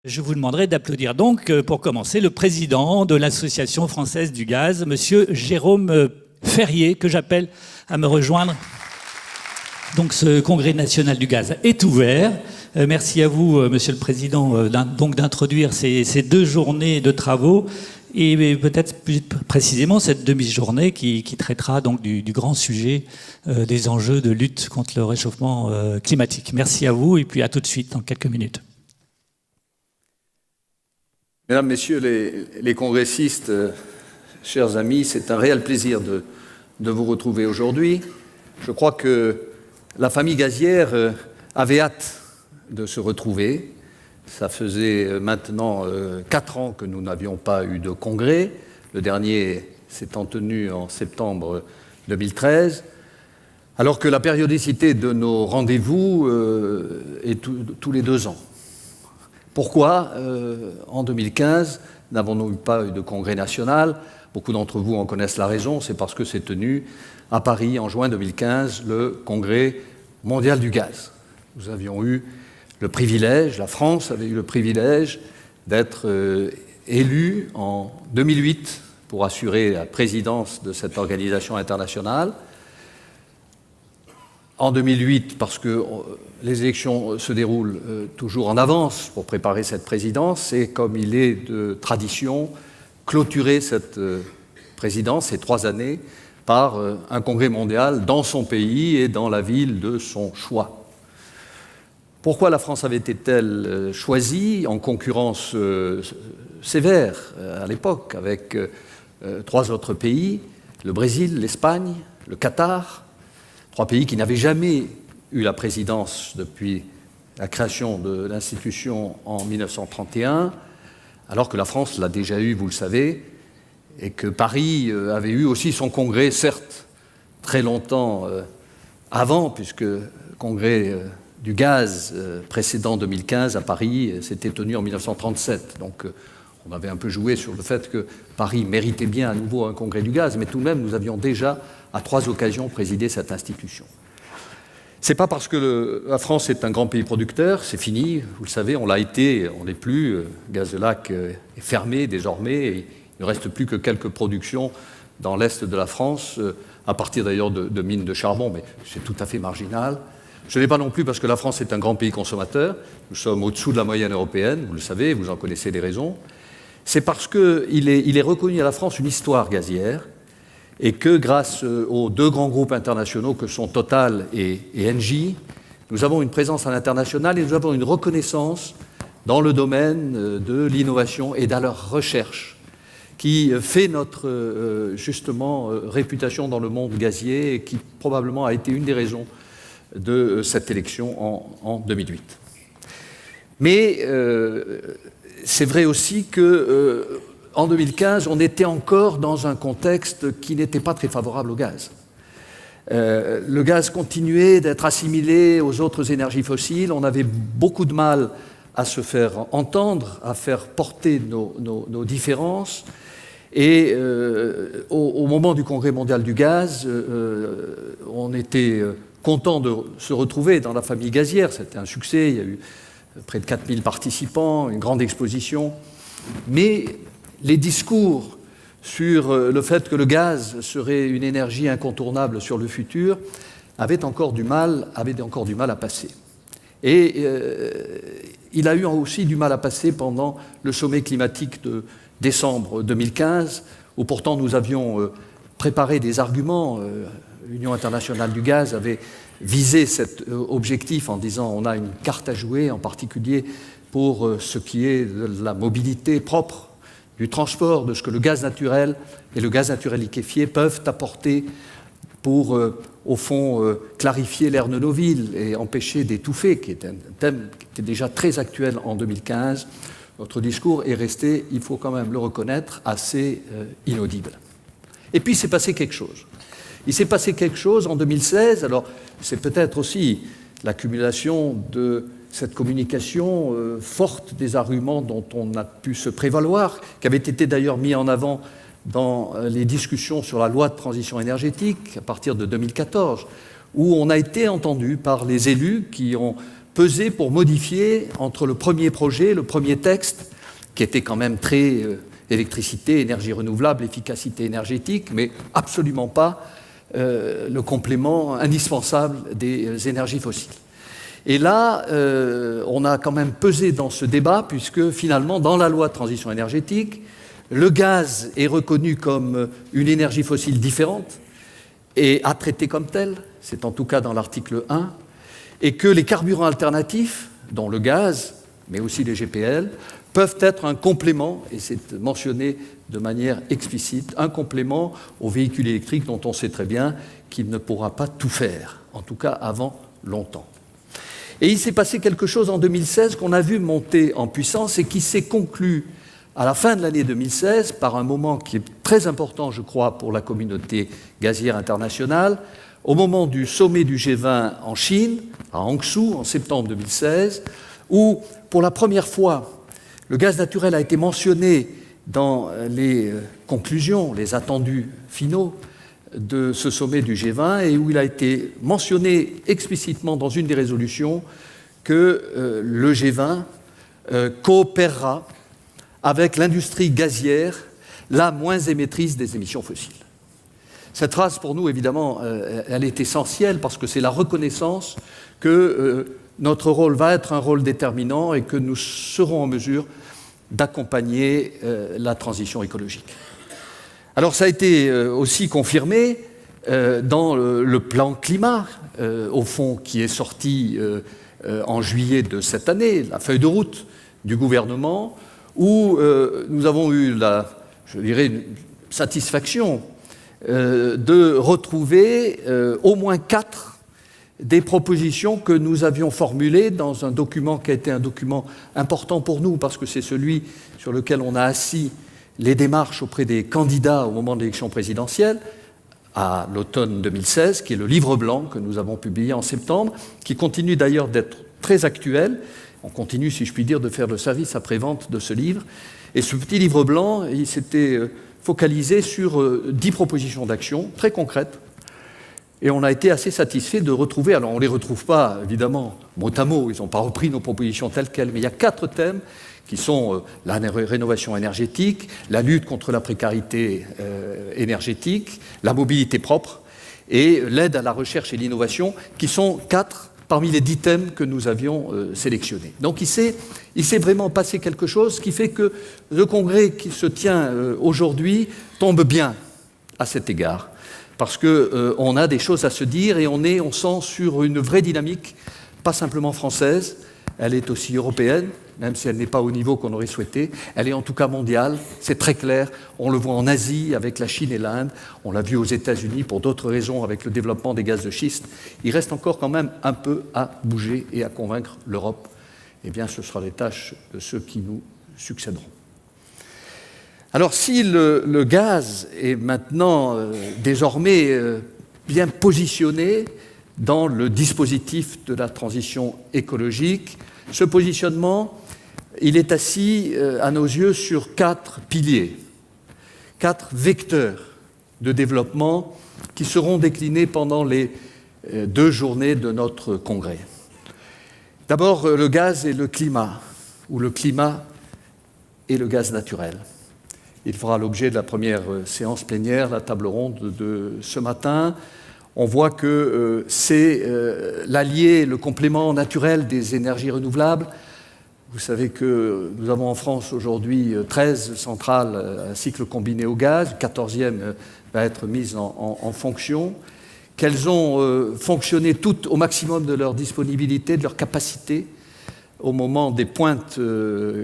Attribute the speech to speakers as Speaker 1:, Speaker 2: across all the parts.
Speaker 1: Je vous demanderai d'applaudir donc, pour commencer, le président de l'Association française du gaz, monsieur Jérôme Ferrier, que j'appelle à me rejoindre. Donc ce congrès national du gaz est ouvert. Merci à vous, monsieur le président, d'introduire ces 2 journées de travaux et peut-être plus précisément cette demi-journée qui traitera donc du grand sujet des enjeux de lutte contre le réchauffement climatique. Merci à vous et puis à tout de suite dans quelques minutes.
Speaker 2: Mesdames, Messieurs les congressistes, chers amis, c'est un réel plaisir de vous retrouver aujourd'hui. Je crois que la famille gazière avait hâte de se retrouver. Ça faisait maintenant 4 ans que nous n'avions pas eu de congrès. Le dernier s'étant tenu en septembre 2013. Alors que la périodicité de nos rendez-vous est tous les 2 ans. Pourquoi, en 2015, n'avons-nous pas eu de congrès national? Beaucoup d'entre vous en connaissent la raison, c'est parce que s'est tenu à Paris, en juin 2015, le congrès mondial du gaz. Nous avions eu le privilège, la France avait eu le privilège d'être élue en 2008 pour assurer la présidence de cette organisation internationale. En 2008, parce que les élections se déroulent toujours en avance pour préparer cette présidence, et comme il est de tradition, clôturer cette présidence, ces 3 années, par un congrès mondial dans son pays et dans la ville de son choix. Pourquoi la France avait été-elle choisie en concurrence sévère à l'époque avec 3 autres pays, le Brésil, l'Espagne, le Qatar, 3 pays qui n'avaient jamais eu la présidence depuis la création de l'institution en 1931, alors que la France l'a déjà eu, vous le savez, et que Paris avait eu aussi son congrès, certes, très longtemps avant, puisque le congrès du gaz précédent 2015 à Paris s'était tenu en 1937. Donc on avait un peu joué sur le fait que Paris méritait bien à nouveau un congrès du gaz, mais tout de même, nous avions déjà, à 3 occasions, présidé cette institution. C'est pas parce que la France est un grand pays producteur, c'est fini, vous le savez, on l'a été, on n'est plus, Gazelac est fermé désormais, et il ne reste plus que quelques productions dans l'est de la France, à partir d'ailleurs de mines de charbon, mais c'est tout à fait marginal. Ce n'est pas non plus parce que la France est un grand pays consommateur, nous sommes au-dessous de la moyenne européenne, vous le savez, vous en connaissez les raisons. C'est parce qu'il est reconnu à la France une histoire gazière, et que grâce aux 2 grands groupes internationaux que sont Total et Engie, nous avons une présence à l'international et nous avons une reconnaissance dans le domaine de l'innovation et de la recherche qui fait notre, justement, réputation dans le monde gazier et qui probablement a été une des raisons de cette élection en 2008. Mais c'est vrai aussi que en 2015, on était encore dans un contexte qui n'était pas très favorable au gaz. Le gaz continuait d'être assimilé aux autres énergies fossiles. On avait beaucoup de mal à se faire entendre, à faire porter nos différences. Et au moment du Congrès mondial du gaz, on était content de se retrouver dans la famille gazière. C'était un succès. Il y a eu près de 4000 participants, une grande exposition. Mais les discours sur le fait que le gaz serait une énergie incontournable sur le futur avaient encore du mal à passer. Et il a eu aussi du mal à passer pendant le sommet climatique de décembre 2015, où pourtant nous avions préparé des arguments. L'Union internationale du gaz avait visé cet objectif en disant on a une carte à jouer, en particulier pour ce qui est de la mobilité propre, du transport, de ce que le gaz naturel et le gaz naturel liquéfié peuvent apporter pour, au fond, clarifier l'air de nos villes et empêcher d'étouffer, qui est un thème qui était déjà très actuel en 2015. Notre discours est resté, il faut quand même le reconnaître, assez inaudible. Et puis il s'est passé quelque chose. Il s'est passé quelque chose en 2016, alors c'est peut-être aussi l'accumulation de cette communication forte des arguments dont on a pu se prévaloir, qui avait été d'ailleurs mis en avant dans les discussions sur la loi de transition énergétique à partir de 2014, où on a été entendu par les élus qui ont pesé pour modifier entre le premier projet, le premier texte, qui était quand même très électricité, énergie renouvelable, efficacité énergétique, mais absolument pas le complément indispensable des énergies fossiles. Et là, on a quand même pesé dans ce débat, puisque finalement, dans la loi de transition énergétique, le gaz est reconnu comme une énergie fossile différente et à traiter comme telle, c'est en tout cas dans l'article 1, et que les carburants alternatifs, dont le gaz, mais aussi les GPL, peuvent être un complément, et c'est mentionné de manière explicite, un complément aux véhicules électriques dont on sait très bien qu'il ne pourra pas tout faire, en tout cas avant longtemps. Et il s'est passé quelque chose en 2016 qu'on a vu monter en puissance et qui s'est conclu à la fin de l'année 2016 par un moment qui est très important, je crois, pour la communauté gazière internationale, au moment du sommet du G20 en Chine, à Hangzhou, en septembre 2016, où, pour la première fois, le gaz naturel a été mentionné dans les conclusions, les attendus finaux de ce sommet du G20 et où il a été mentionné explicitement dans une des résolutions que le G20 coopérera avec l'industrie gazière la moins émettrice des émissions fossiles. Cette phrase, pour nous, évidemment, elle est essentielle parce que c'est la reconnaissance que notre rôle va être un rôle déterminant et que nous serons en mesure d'accompagner la transition écologique. Alors ça a été aussi confirmé dans le plan climat, au fond, qui est sorti en juillet de cette année, la feuille de route du gouvernement, où nous avons eu une satisfaction de retrouver au moins 4 des propositions que nous avions formulées dans un document qui a été un document important pour nous, parce que c'est celui sur lequel on a assis les démarches auprès des candidats au moment de l'élection présidentielle, à l'automne 2016, qui est le livre blanc que nous avons publié en septembre, qui continue d'ailleurs d'être très actuel. On continue, si je puis dire, de faire le service après-vente de ce livre. Et ce petit livre blanc, il s'était focalisé sur 10 propositions d'action très concrètes. Et on a été assez satisfait de retrouver, alors on ne les retrouve pas, évidemment, mot à mot, ils n'ont pas repris nos propositions telles quelles, mais il y a 4 thèmes qui sont la rénovation énergétique, la lutte contre la précarité énergétique, la mobilité propre et l'aide à la recherche et l'innovation, qui sont 4 parmi les 10 thèmes que nous avions sélectionnés. Donc il s'est vraiment passé quelque chose qui fait que le congrès qui se tient aujourd'hui tombe bien à cet égard, parce qu'on a des choses à se dire et on sent sur une vraie dynamique, pas simplement française, elle est aussi européenne, même si elle n'est pas au niveau qu'on aurait souhaité. Elle est en tout cas mondiale, c'est très clair. On le voit en Asie avec la Chine et l'Inde. On l'a vu aux États-Unis pour d'autres raisons avec le développement des gaz de schiste. Il reste encore quand même un peu à bouger et à convaincre l'Europe. Eh bien, ce sera les tâches de ceux qui nous succéderont. Alors, si le gaz est maintenant désormais bien positionné dans le dispositif de la transition écologique, ce positionnement, il est assis à nos yeux sur 4 piliers, 4 vecteurs de développement qui seront déclinés pendant les 2 journées de notre congrès. D'abord, le gaz et le climat, ou le climat et le gaz naturel. Il fera l'objet de la première séance plénière, la table ronde de ce matin. On voit que c'est l'allié, le complément naturel des énergies renouvelables. Vous savez que nous avons en France aujourd'hui 13 centrales à cycle combiné au gaz, 14e va être mise en fonction, qu'elles ont fonctionné toutes au maximum de leur disponibilité, de leur capacité, au moment des pointes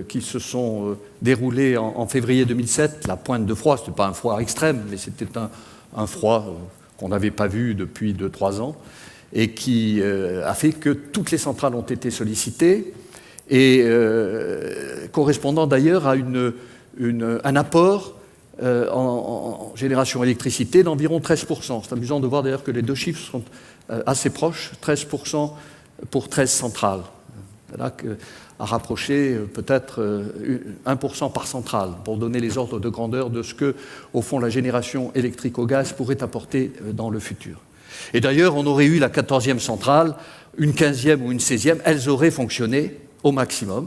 Speaker 2: qui se sont déroulées en février 2007. La pointe de froid, ce n'était pas un froid extrême, mais c'était un froid qu'on n'avait pas vu depuis 2-3 ans, et qui a fait que toutes les centrales ont été sollicitées, et correspondant d'ailleurs à un apport en génération d'électricité d'environ 13%. C'est amusant de voir d'ailleurs que les 2 chiffres sont assez proches, 13% pour 13 centrales. Là, à rapprocher peut-être 1% par centrale, pour donner les ordres de grandeur de ce que, au fond, la génération électrique au gaz pourrait apporter dans le futur. Et d'ailleurs, on aurait eu la 14e centrale, une 15e ou une 16e, elles auraient fonctionné au maximum.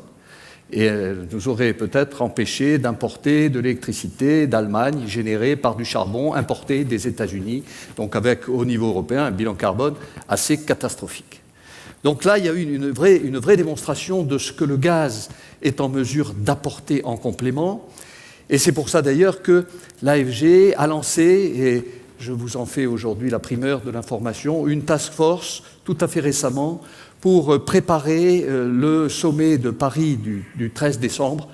Speaker 2: Et elles nous auraient peut-être empêché d'importer de l'électricité d'Allemagne générée par du charbon importé des États-Unis, donc avec au niveau européen un bilan carbone assez catastrophique. Donc là, il y a eu une vraie démonstration de ce que le gaz est en mesure d'apporter en complément. Et c'est pour ça d'ailleurs que l'AFG a lancé, et je vous en fais aujourd'hui la primeur de l'information, une task force tout à fait récemment pour préparer le sommet de Paris du 13 décembre,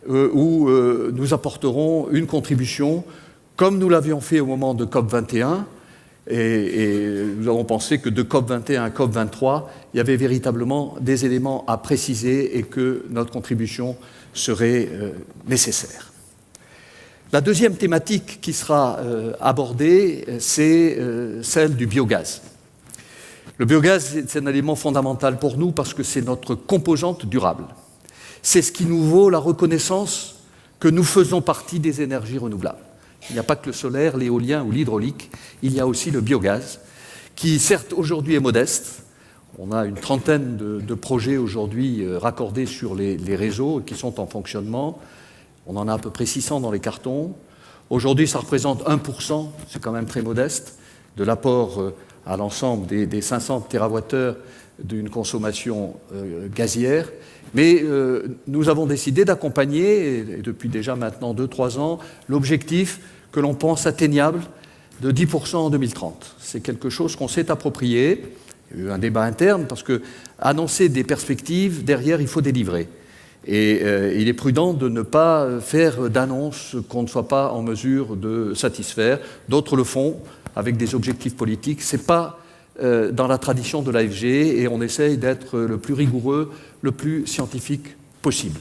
Speaker 2: où nous apporterons une contribution, comme nous l'avions fait au moment de COP21, et nous avons pensé que de COP21 à COP23, il y avait véritablement des éléments à préciser et que notre contribution serait nécessaire. La deuxième thématique qui sera abordée, c'est celle du biogaz. Le biogaz, c'est un élément fondamental pour nous parce que c'est notre composante durable. C'est ce qui nous vaut la reconnaissance que nous faisons partie des énergies renouvelables. Il n'y a pas que le solaire, l'éolien ou l'hydraulique, il y a aussi le biogaz, qui certes aujourd'hui est modeste. On a une trentaine de projets aujourd'hui raccordés sur les réseaux qui sont en fonctionnement. On en a à peu près 600 dans les cartons. Aujourd'hui, ça représente 1%, c'est quand même très modeste, de l'apport à l'ensemble des 500 TWh d'une consommation gazière. Mais nous avons décidé d'accompagner, et depuis déjà maintenant 2-3 ans, l'objectif que l'on pense atteignable de 10% en 2030. C'est quelque chose qu'on s'est approprié. Il y a eu un débat interne parce que annoncer des perspectives, derrière, il faut délivrer. Et il est prudent de ne pas faire d'annonces qu'on ne soit pas en mesure de satisfaire. D'autres le font avec des objectifs politiques. Ce n'est pas dans la tradition de l'AFG et on essaye d'être le plus rigoureux, le plus scientifique possible.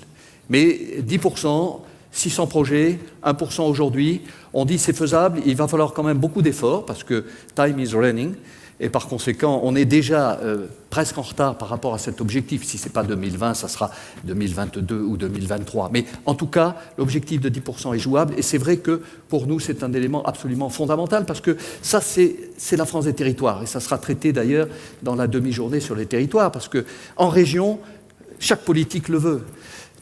Speaker 2: Mais 10%, 600 projets, 1% aujourd'hui, on dit c'est faisable, il va falloir quand même beaucoup d'efforts parce que time is running. Et par conséquent, on est déjà presque en retard par rapport à cet objectif. Si ce n'est pas 2020, ça sera 2022 ou 2023. Mais en tout cas, l'objectif de 10% est jouable. Et c'est vrai que pour nous, c'est un élément absolument fondamental parce que ça, c'est la France des territoires. Et ça sera traité d'ailleurs dans la demi-journée sur les territoires. Parce qu'en région, chaque politique le veut.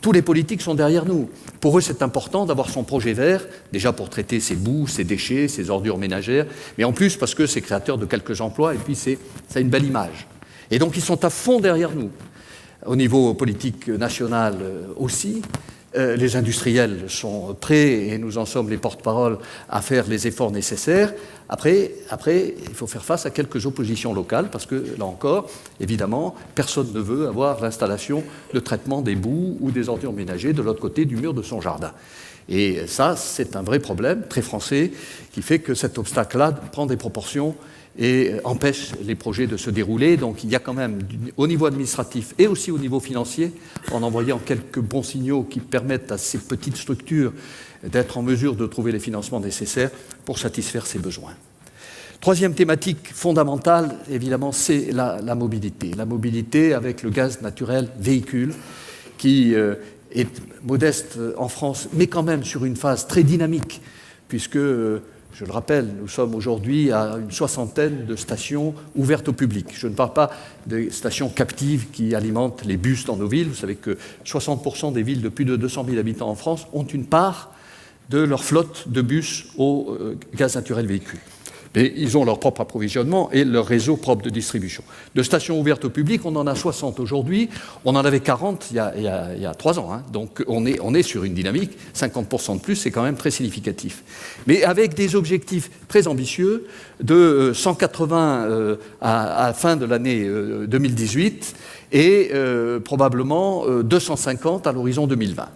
Speaker 2: Tous les politiques sont derrière nous. Pour eux, c'est important d'avoir son projet vert, déjà pour traiter ses boues, ses déchets, ses ordures ménagères, mais en plus parce que c'est créateur de quelques emplois et puis ça a une belle image. Et donc ils sont à fond derrière nous. Au niveau politique national aussi, les industriels sont prêts et nous en sommes les porte-parole à faire les efforts nécessaires. Après, il faut faire face à quelques oppositions locales parce que, là encore, évidemment, personne ne veut avoir l'installation de traitement des boues ou des ordures ménagères de l'autre côté du mur de son jardin. Et ça, c'est un vrai problème très français qui fait que cet obstacle-là prend des proportions et empêche les projets de se dérouler. Donc il y a quand même, au niveau administratif et aussi au niveau financier, en envoyant quelques bons signaux qui permettent à ces petites structures d'être en mesure de trouver les financements nécessaires pour satisfaire ces besoins. Troisième thématique fondamentale, évidemment, c'est la mobilité. La mobilité avec le gaz naturel véhicule qui est modeste en France, mais quand même sur une phase très dynamique, puisque... Je le rappelle, nous sommes aujourd'hui à une 60aine de stations ouvertes au public. Je ne parle pas des stations captives qui alimentent les bus dans nos villes. Vous savez que 60% des villes de plus de 200 000 habitants en France ont une part de leur flotte de bus au gaz naturel véhicule. Et ils ont leur propre approvisionnement et leur réseau propre de distribution. De stations ouvertes au public, on en a 60 aujourd'hui. On en avait 40 il y a 3 ans. Hein. Donc on est sur une dynamique. 50% de plus, c'est quand même très significatif. Mais avec des objectifs très ambitieux de 180 à la fin de l'année 2018 et probablement 250 à l'horizon 2020.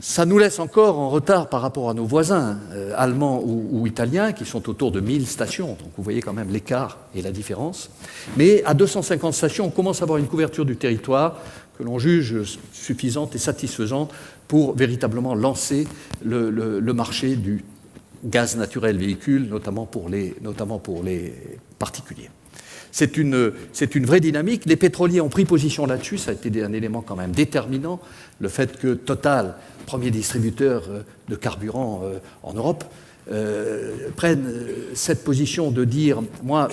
Speaker 2: Ça nous laisse encore en retard par rapport à nos voisins allemands ou italiens qui sont autour de 1000 stations. Donc vous voyez quand même l'écart et la différence. Mais à 250 stations, on commence à avoir une couverture du territoire que l'on juge suffisante et satisfaisante pour véritablement lancer le marché du gaz naturel véhicule, notamment pour les particuliers. C'est une vraie dynamique. Les pétroliers ont pris position là-dessus. Ça a été un élément quand même déterminant. Le fait que Total, premier distributeur de carburant en Europe, prennent cette position de dire « moi,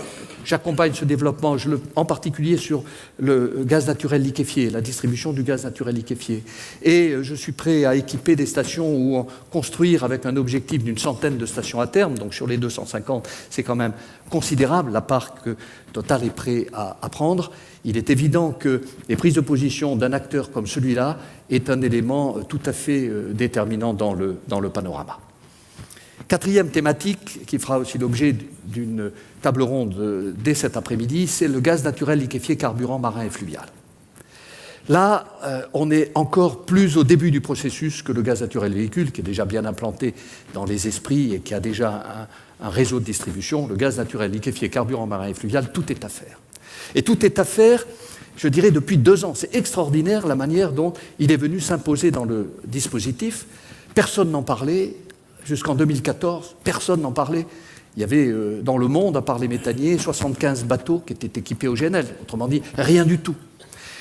Speaker 2: j'accompagne ce développement, en particulier sur le gaz naturel liquéfié, la distribution du gaz naturel liquéfié. Et je suis prêt à équiper des stations ou construire avec un objectif d'une centaine de stations à terme. Donc sur les 250, c'est quand même considérable la part que Total est prêt à prendre. Il est évident que les prises de position d'un acteur comme celui-là est un élément tout à fait déterminant dans le panorama. Quatrième thématique, qui fera aussi l'objet d'une table ronde dès cet après-midi, c'est le gaz naturel liquéfié carburant marin et fluvial. Là, on est encore plus au début du processus que le gaz naturel véhicule, qui est déjà bien implanté dans les esprits et qui a déjà un réseau de distribution. Le gaz naturel liquéfié carburant marin et fluvial, tout est à faire. Et tout est à faire, je dirais, depuis 2 ans. C'est extraordinaire la manière dont il est venu s'imposer dans le dispositif. Personne n'en parlait. Jusqu'en 2014, personne n'en parlait. Il y avait dans le monde, à part les méthaniers, 75 bateaux qui étaient équipés au GNL. Autrement dit, rien du tout.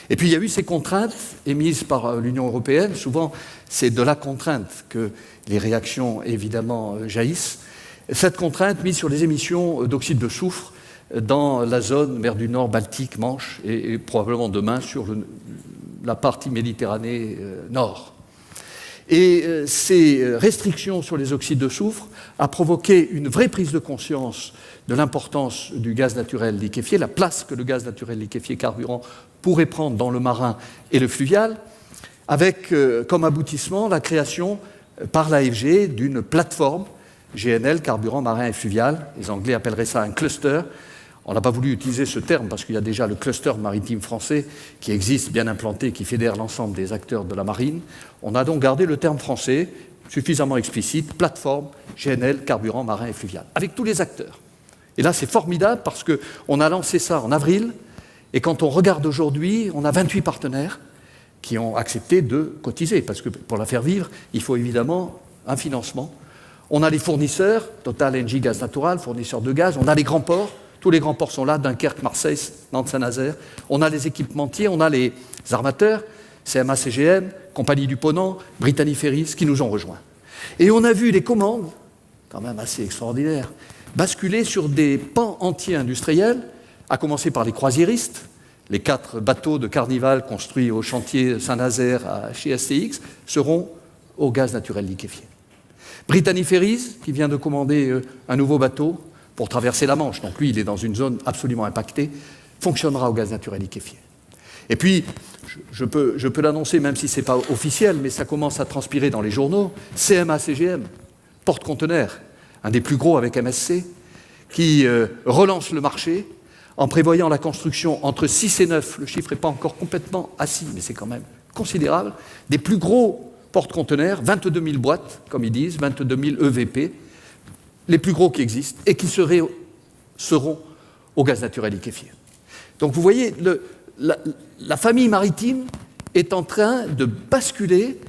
Speaker 2: Et puis il y a eu ces contraintes émises par l'Union européenne. Souvent, c'est de la contrainte que les réactions, évidemment, jaillissent. Cette contrainte mise sur les émissions d'oxyde de soufre dans la zone mer du Nord, Baltique, Manche, et probablement demain sur la partie Méditerranée Nord. Et ces restrictions sur les oxydes de soufre a provoqué une vraie prise de conscience de l'importance du gaz naturel liquéfié, la place que le gaz naturel liquéfié carburant pourrait prendre dans le marin et le fluvial, avec comme aboutissement la création par l'AFG d'une plateforme GNL, carburant marin et fluvial. Les Anglais appelleraient ça un cluster. On n'a pas voulu utiliser ce terme parce qu'il y a déjà le cluster maritime français qui existe, bien implanté, qui fédère l'ensemble des acteurs de la marine. On a donc gardé le terme français, suffisamment explicite, plateforme, GNL, carburant, marin et fluvial, avec tous les acteurs. Et là, c'est formidable parce qu'on a lancé ça en avril, et quand on regarde aujourd'hui, on a 28 partenaires qui ont accepté de cotiser, parce que pour la faire vivre, il faut évidemment un financement. On a les fournisseurs, Total, Engie, Gaz Natural, fournisseurs de gaz, on a les grands ports. Tous les grands ports sont là, Dunkerque, Marseille, Nantes, Saint-Nazaire. On a les équipementiers, on a les armateurs, CMA CGM, Compagnie du Ponant, Brittany Ferries, qui nous ont rejoints. Et on a vu les commandes, quand même assez extraordinaires, basculer sur des pans entiers industriels, à commencer par les croisiéristes. Les 4 bateaux de Carnival construits au chantier Saint-Nazaire chez STX seront au gaz naturel liquéfié. Brittany Ferries, qui vient de commander un nouveau bateau, pour traverser la Manche, donc lui il est dans une zone absolument impactée, fonctionnera au gaz naturel liquéfié. Et puis, je peux l'annoncer même si ce n'est pas officiel, mais ça commence à transpirer dans les journaux, CMA-CGM, porte-conteneurs, un des plus gros avec MSC, qui relance le marché en prévoyant la construction entre 6 et 9, le chiffre n'est pas encore complètement assis, mais c'est quand même considérable, des plus gros porte-conteneurs, 22 000 boîtes, comme ils disent, 22 000 EVP, les plus gros qui existent, et qui seront au gaz naturel liquéfié. Donc vous voyez, la famille maritime est en train de basculer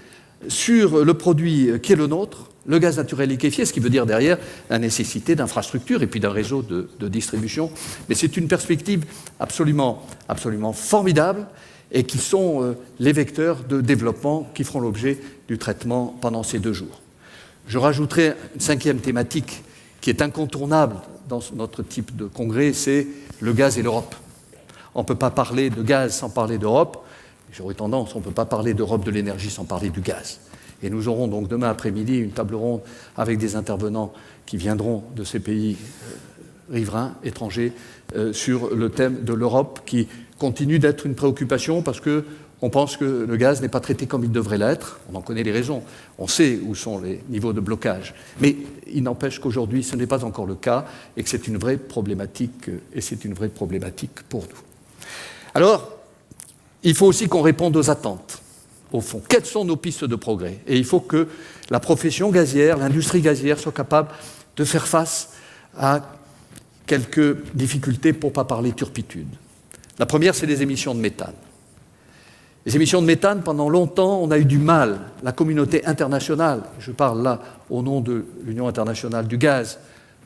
Speaker 2: sur le produit qui est le nôtre, le gaz naturel liquéfié, ce qui veut dire derrière la nécessité d'infrastructures et puis d'un réseau de distribution. Mais c'est une perspective absolument formidable et qui sont les vecteurs de développement qui feront l'objet du traitement pendant ces 2 jours. Je rajouterai une 5e thématique qui est incontournable dans notre type de congrès, c'est le gaz et l'Europe. On ne peut pas parler de gaz sans parler d'Europe. J'aurais tendance, on ne peut pas parler d'Europe de l'énergie sans parler du gaz. Et nous aurons donc demain après-midi une table ronde avec des intervenants qui viendront de ces pays riverains, étrangers, sur le thème de l'Europe qui continue d'être une préoccupation parce qu'on pense que le gaz n'est pas traité comme il devrait l'être. On en connaît les raisons. On sait où sont les niveaux de blocage. Mais il n'empêche qu'aujourd'hui, ce n'est pas encore le cas et que c'est une vraie problématique, et c'est une vraie problématique pour nous. Alors, il faut aussi qu'on réponde aux attentes, au fond. Quelles sont nos pistes de progrès? Et il faut que la profession gazière, l'industrie gazière soit capable de faire face à quelques difficultés, pour ne pas parler turpitude. La première, c'est les émissions de méthane. Les émissions de méthane, pendant longtemps, on a eu du mal. La communauté internationale, je parle là au nom de l'Union internationale du gaz,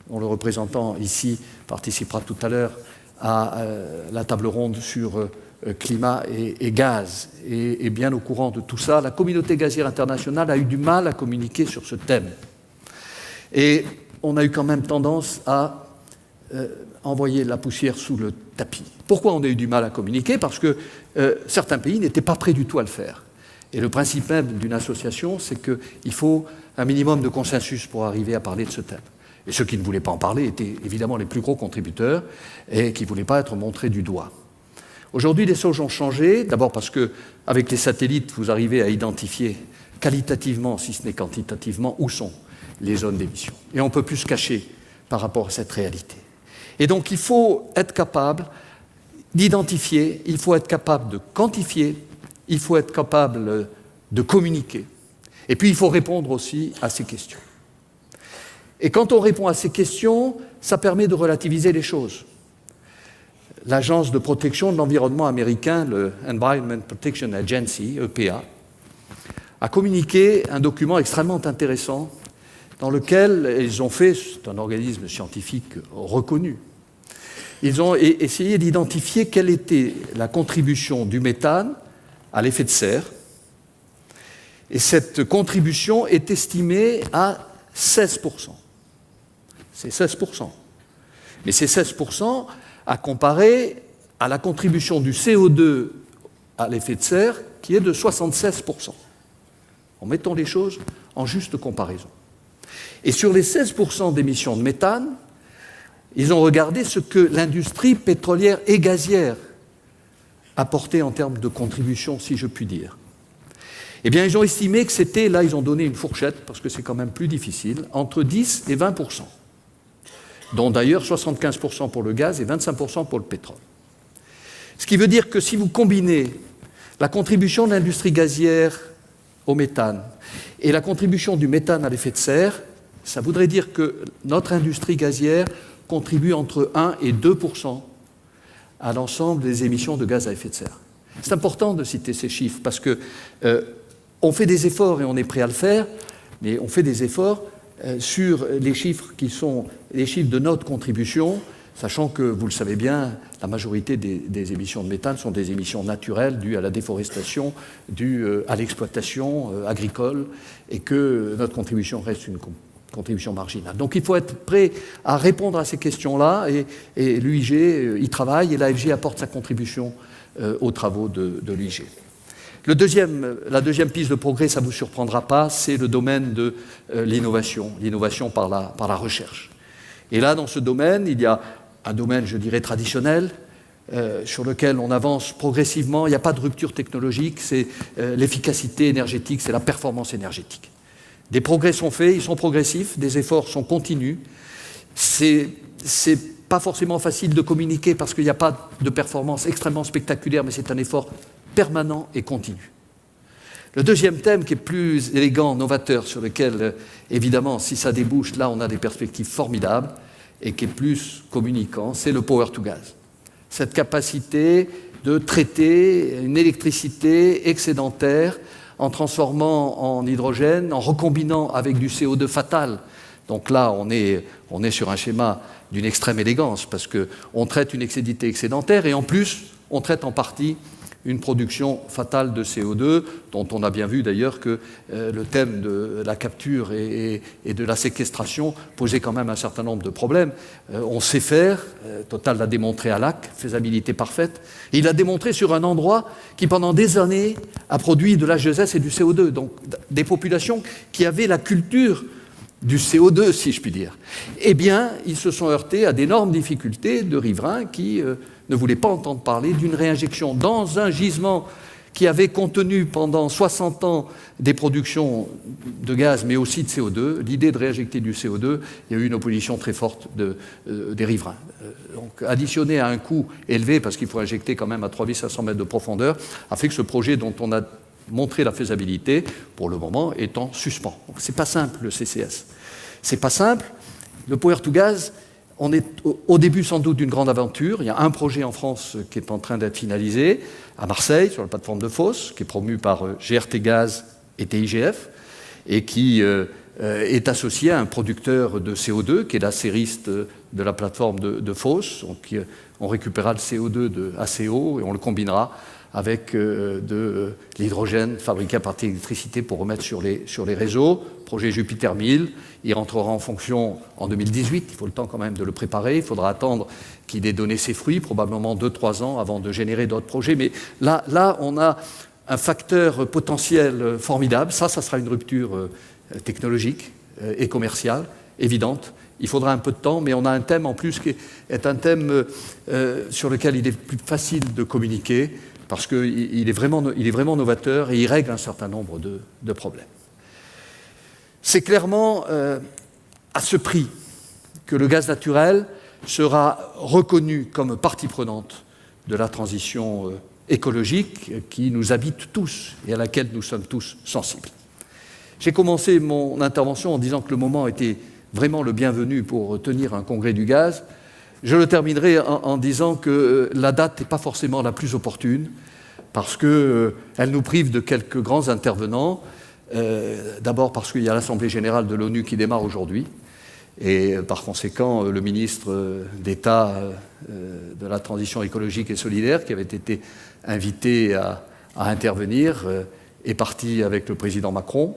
Speaker 2: dont le représentant ici participera tout à l'heure à la table ronde sur climat et gaz, et bien au courant de tout ça. La communauté gazière internationale a eu du mal à communiquer sur ce thème. Et on a eu quand même tendance à envoyer la poussière sous le tapis. Pourquoi on a eu du mal à communiquer? Parce que certains pays n'étaient pas prêts du tout à le faire. Et le principe même d'une association, c'est qu'il faut un minimum de consensus pour arriver à parler de ce thème. Et ceux qui ne voulaient pas en parler étaient évidemment les plus gros contributeurs et qui ne voulaient pas être montrés du doigt. Aujourd'hui, les choses ont changé, d'abord parce qu'avec les satellites, vous arrivez à identifier qualitativement, si ce n'est quantitativement, où sont les zones d'émission. Et on ne peut plus se cacher par rapport à cette réalité. Et donc, il faut être capable d'identifier, il faut être capable de quantifier, il faut être capable de communiquer. Et puis, il faut répondre aussi à ces questions. Et quand on répond à ces questions, ça permet de relativiser les choses. L'Agence de protection de l'environnement américain, le Environment Protection Agency, EPA, a communiqué un document extrêmement intéressant dans lequel ils ont fait, c'est un organisme scientifique reconnu, ils ont essayé d'identifier quelle était la contribution du méthane à l'effet de serre. Et cette contribution est estimée à 16%. C'est 16%. Mais c'est 16% à comparer à la contribution du CO2 à l'effet de serre qui est de 76%. En mettant les choses en juste comparaison. Et sur les 16% d'émissions de méthane, ils ont regardé ce que l'industrie pétrolière et gazière apportait en termes de contribution, si je puis dire. Eh bien, ils ont estimé que c'était, là, ils ont donné une fourchette, parce que c'est quand même plus difficile, entre 10 et 20%, dont d'ailleurs 75% pour le gaz et 25% pour le pétrole. Ce qui veut dire que si vous combinez la contribution de l'industrie gazière au méthane et la contribution du méthane à l'effet de serre, ça voudrait dire que notre industrie gazière contribue entre 1 et 2% à l'ensemble des émissions de gaz à effet de serre. C'est important de citer ces chiffres parce que on fait des efforts et on est prêt à le faire, mais on fait des efforts sur les chiffres qui sont les chiffres de notre contribution, sachant que, vous le savez bien, la majorité des émissions de méthane sont des émissions naturelles dues à la déforestation, dues à l'exploitation agricole, et que notre contribution reste une contribution marginale. Donc il faut être prêt à répondre à ces questions-là, et l'UIG y travaille, et l'AFG apporte sa contribution aux travaux de l'UIG. La deuxième piste de progrès, ça ne vous surprendra pas, c'est le domaine de l'innovation par la recherche. Et là, dans ce domaine, il y a un domaine, je dirais, traditionnel, sur lequel on avance progressivement. Il n'y a pas de rupture technologique, c'est l'efficacité énergétique, c'est la performance énergétique. Des progrès sont faits, ils sont progressifs, des efforts sont continus. C'est pas forcément facile de communiquer parce qu'il n'y a pas de performance extrêmement spectaculaire, mais c'est un effort permanent et continu. Le deuxième thème qui est plus élégant, novateur, sur lequel, évidemment, si ça débouche, là, on a des perspectives formidables, et qui est plus communicant, c'est le power to gas. Cette capacité de traiter une électricité excédentaire en transformant en hydrogène, en recombinant avec du CO2 fatal. Donc là, on est sur un schéma d'une extrême élégance, parce qu'on traite une excédité excédentaire, et en plus, on traite en partie une production fatale de CO2, dont on a bien vu d'ailleurs que le thème de la capture et de la séquestration posait quand même un certain nombre de problèmes. On sait faire, Total l'a démontré à Lac, faisabilité parfaite, et il l'a démontré sur un endroit qui pendant des années a produit de l'H2S et du CO2, donc des populations qui avaient la culture du CO2, si je puis dire. Eh bien, ils se sont heurtés à d'énormes difficultés de riverains qui ne voulaient pas entendre parler d'une réinjection dans un gisement qui avait contenu pendant 60 ans des productions de gaz, mais aussi de CO2. L'idée de réinjecter du CO2, il y a eu une opposition très forte des riverains. Donc, additionné à un coût élevé, parce qu'il faut injecter quand même à 3500 mètres de profondeur, a fait que ce projet dont on a montré la faisabilité, pour le moment, est en suspens. Donc, c'est pas simple, le CCS. C'est pas simple. Le power to gas, on est au début sans doute d'une grande aventure. Il y a un projet en France qui est en train d'être finalisé, à Marseille, sur la plateforme de Fos, qui est promu par GRT Gaz et TIGF, et qui est associé à un producteur de CO2, qui est l'acériste de la plateforme de Fos. Donc, on récupérera le CO2 de ACO et on le combinera avec de l'hydrogène fabriqué à partir d'électricité pour remettre sur les réseaux. Projet Jupiter 1000, il rentrera en fonction en 2018, il faut le temps quand même de le préparer, il faudra attendre qu'il ait donné ses fruits, probablement 2-3 ans avant de générer d'autres projets. Mais là, on a un facteur potentiel formidable. Ça sera une rupture technologique et commerciale évidente. Il faudra un peu de temps, mais on a un thème en plus qui est un thème sur lequel il est plus facile de communiquer parce qu'il est vraiment novateur et il règle un certain nombre de problèmes. C'est clairement à ce prix que le gaz naturel sera reconnu comme partie prenante de la transition écologique qui nous habite tous et à laquelle nous sommes tous sensibles. J'ai commencé mon intervention en disant que le moment était vraiment le bienvenu pour tenir un congrès du gaz. Je le terminerai en disant que la date n'est pas forcément la plus opportune parce qu'elle nous prive de quelques grands intervenants. D'abord parce qu'il y a l'Assemblée générale de l'ONU qui démarre aujourd'hui et par conséquent le ministre d'État de la transition écologique et solidaire qui avait été invité à intervenir est parti avec le président Macron.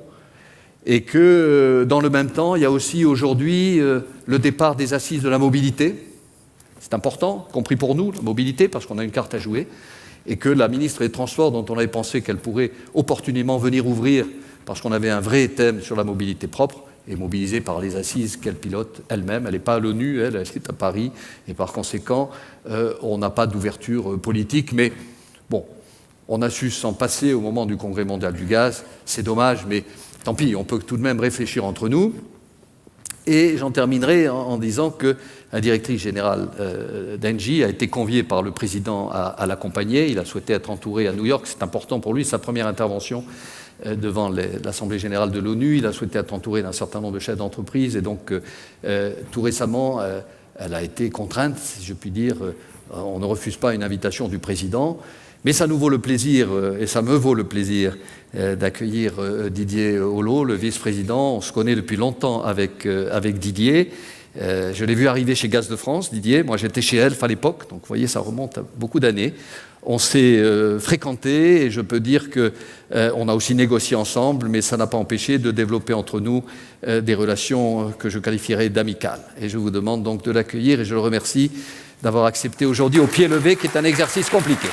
Speaker 2: Et que, dans le même temps, il y a aussi aujourd'hui le départ des assises de la mobilité. C'est important, y compris pour nous, la mobilité, parce qu'on a une carte à jouer, et que la ministre des Transports, dont on avait pensé qu'elle pourrait opportunément venir ouvrir, parce qu'on avait un vrai thème sur la mobilité propre, est mobilisée par les assises qu'elle pilote elle-même. Elle n'est pas à l'ONU, elle est à Paris, et par conséquent, on n'a pas d'ouverture politique, mais bon, on a su s'en passer au moment du Congrès mondial du gaz, c'est dommage, mais tant pis, on peut tout de même réfléchir entre nous. Et j'en terminerai en disant que la directrice générale d'Engie a été conviée par le président à l'accompagner. Il a souhaité être entouré à New York. C'est important pour lui, sa première intervention devant l'Assemblée générale de l'ONU. Il a souhaité être entouré d'un certain nombre de chefs d'entreprise. Et donc, tout récemment, elle a été contrainte, si je puis dire. On ne refuse pas une invitation du président. Mais ça nous vaut le plaisir, et ça me vaut le plaisir, d'accueillir Didier Holleaux, le vice-président. On se connaît depuis longtemps avec Didier. Je l'ai vu arriver chez Gaz de France, Didier. Moi, j'étais chez Elf à l'époque, donc vous voyez, ça remonte à beaucoup d'années. On s'est fréquentés, et je peux dire qu'on a aussi négocié ensemble, mais ça n'a pas empêché de développer entre nous des relations que je qualifierais d'amicales. Et je vous demande donc de l'accueillir, et je le remercie d'avoir accepté aujourd'hui au pied levé, qui est un exercice compliqué.